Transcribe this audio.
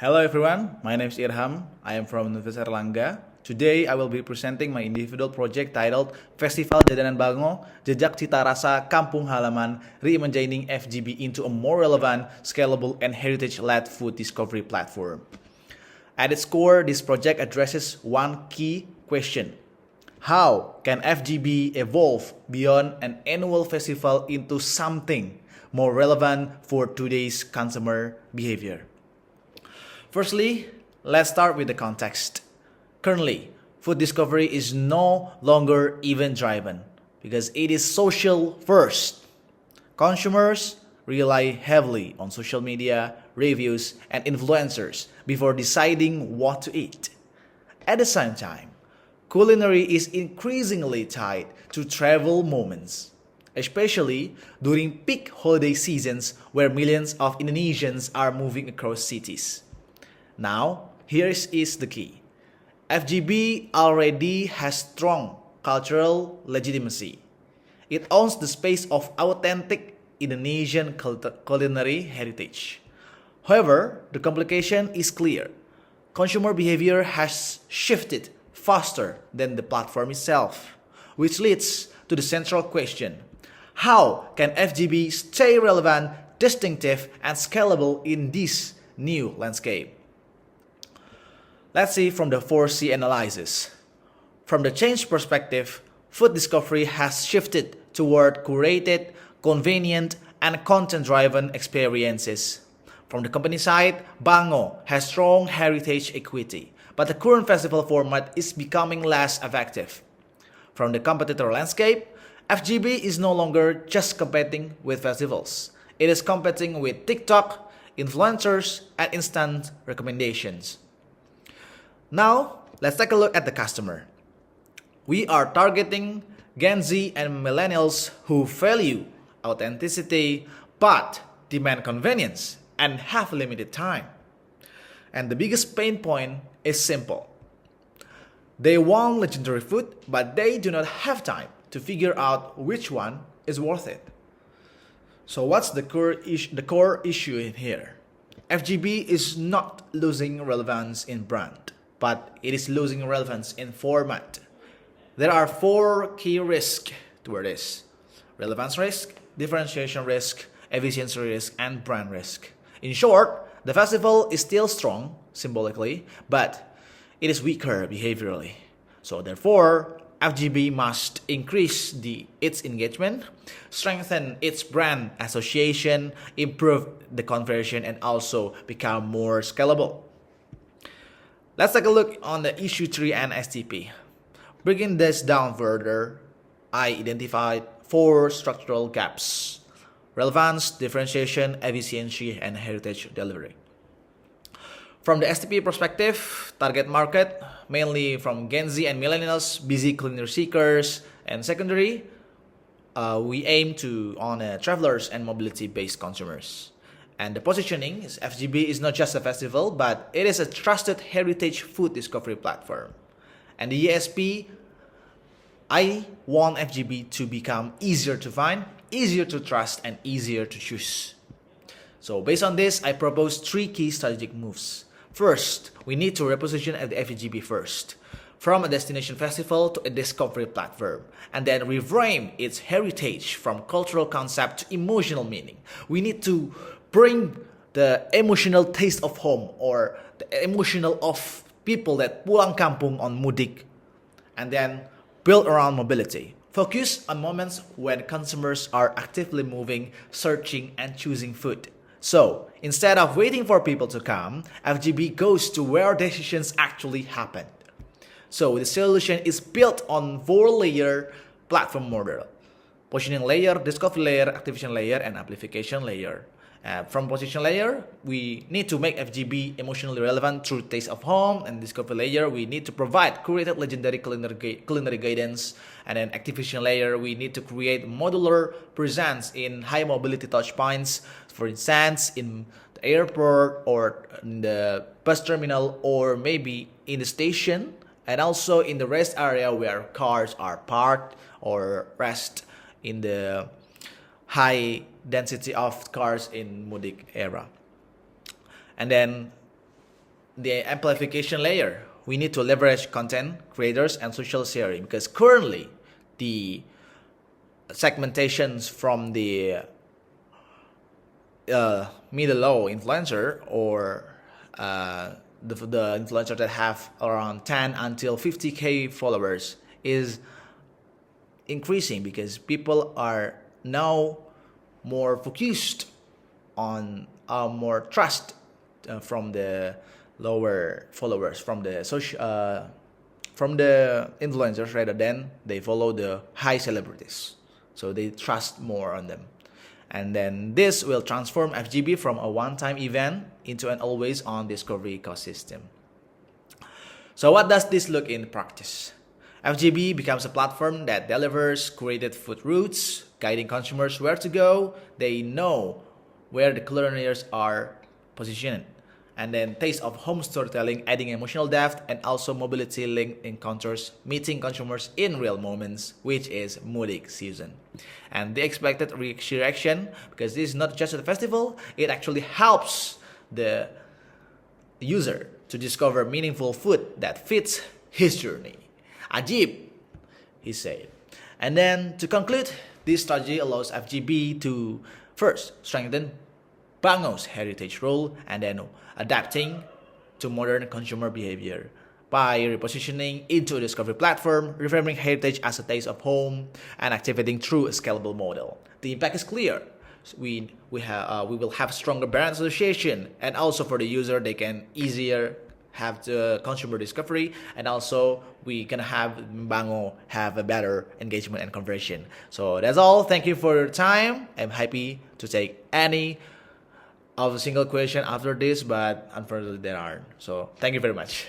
Hello everyone, my name is Irham. I am from Universitas Erlangga. Today I will be presenting my individual project titled Festival Jajanan Bango, Jejak Cita Rasa Kampung Halaman, Reimagining FGB into a more relevant, scalable and heritage-led food discovery platform. At its core, this project addresses one key question. How can FGB evolve beyond an annual festival into something more relevant for today's consumer behavior? Firstly, let's start with the context. Currently, food discovery is no longer event-driven because it is social first. Consumers rely heavily on social media, reviews, and influencers before deciding what to eat. At the same time, culinary is increasingly tied to travel moments, especially during peak holiday seasons where millions of Indonesians are moving across cities. Now, here is the key. FGB already has strong cultural legitimacy. It owns the space of authentic Indonesian culinary heritage. However, the complication is clear. Consumer behavior has shifted faster than the platform itself, which leads to the central question. How can FGB stay relevant, distinctive, and scalable in this new landscape? Let's see from the 4C analysis. From the change perspective, food discovery has shifted toward curated, convenient, and content-driven experiences. From the company side, Bango has strong heritage equity, but the current festival format is becoming less effective. From the competitor landscape, FGB is no longer just competing with festivals. It is competing with TikTok, influencers, and instant recommendations. Now, let's take a look at the customer. We are targeting Gen Z and millennials who value authenticity but demand convenience and have limited time. And the biggest pain point is simple. They want legendary food, but they do not have time to figure out which one is worth it. So what's the core issue in here? FGB is not losing relevance in brand, but it is losing relevance in format. There are 4 key risks toward this: relevance risk, differentiation risk, efficiency risk, and brand risk. In short, the festival is still strong symbolically, but it is weaker behaviorally. So therefore, FGB must increase its engagement, strengthen its brand association, improve the conversion, and also become more scalable. Let's take a look on the issue tree and STP. Breaking this down further, I identified 4 structural gaps: relevance, differentiation, efficiency, and heritage delivery. From the STP perspective, target market, mainly from Gen Z and millennials, busy culinary seekers, and secondary, we aim on travelers and mobility-based consumers. And the positioning is FGB is not just a festival, but it is a trusted heritage food discovery platform. And the ESP, I want FGB to become easier to find, easier to trust, and easier to choose. So based on this, I propose 3 key strategic moves. First, we need to reposition the FGB first, from a destination festival to a discovery platform, and then reframe its heritage from cultural concept to emotional meaning. We need to bring the emotional taste of home or the emotional of people that pulang kampung on mudik, and then build around mobility. Focus on moments when consumers are actively moving, searching, and choosing food. So, instead of waiting for people to come, FGB goes to where decisions actually happen. So, the solution is built on 4-layer platform model: positioning layer, discovery layer, activation layer, and amplification layer. From position layer, we need to make FGB emotionally relevant through taste of home, and discovery layer, we need to provide curated legendary culinary guidance, and then activation layer, we need to create modular presence in high mobility touch points, for instance, in the airport or in the bus terminal or maybe in the station, and also in the rest area where cars are parked or rest in the high density of cars in Mudik era. And then the amplification layer. We need to leverage content creators and social sharing, because currently the segmentations from the middle low influencer, or the influencer that have around 10 until 50k followers, is increasing because people are now more focused on more trust from the lower followers, from the from the influencers, rather than they follow the high celebrities, so they trust more on them. And then this will transform FGB from a one-time event into an always-on discovery ecosystem. So what does this look in practice? FGB becomes a platform that delivers curated food routes, guiding consumers where to go. They know where the culinarians are positioned. And then taste of home storytelling, adding emotional depth, and also mobility linked encounters, meeting consumers in real moments, which is Mudik season. And the expected reaction, because this is not just a festival, it actually helps the user to discover meaningful food that fits his journey. Ajib, he said. And then to conclude, this strategy allows FGB to first strengthen Bango's heritage role, and then adapting to modern consumer behavior by repositioning into a discovery platform, reframing heritage as a taste of home, and activating through a scalable model. The impact is clear. We will have stronger brand association, and also for the user, they can easier have the consumer discovery, and also we can have Bango have a better engagement and conversion. So that's all. Thank you for your time. I'm happy to take any of a single question after this, but unfortunately there aren't. So thank you very much.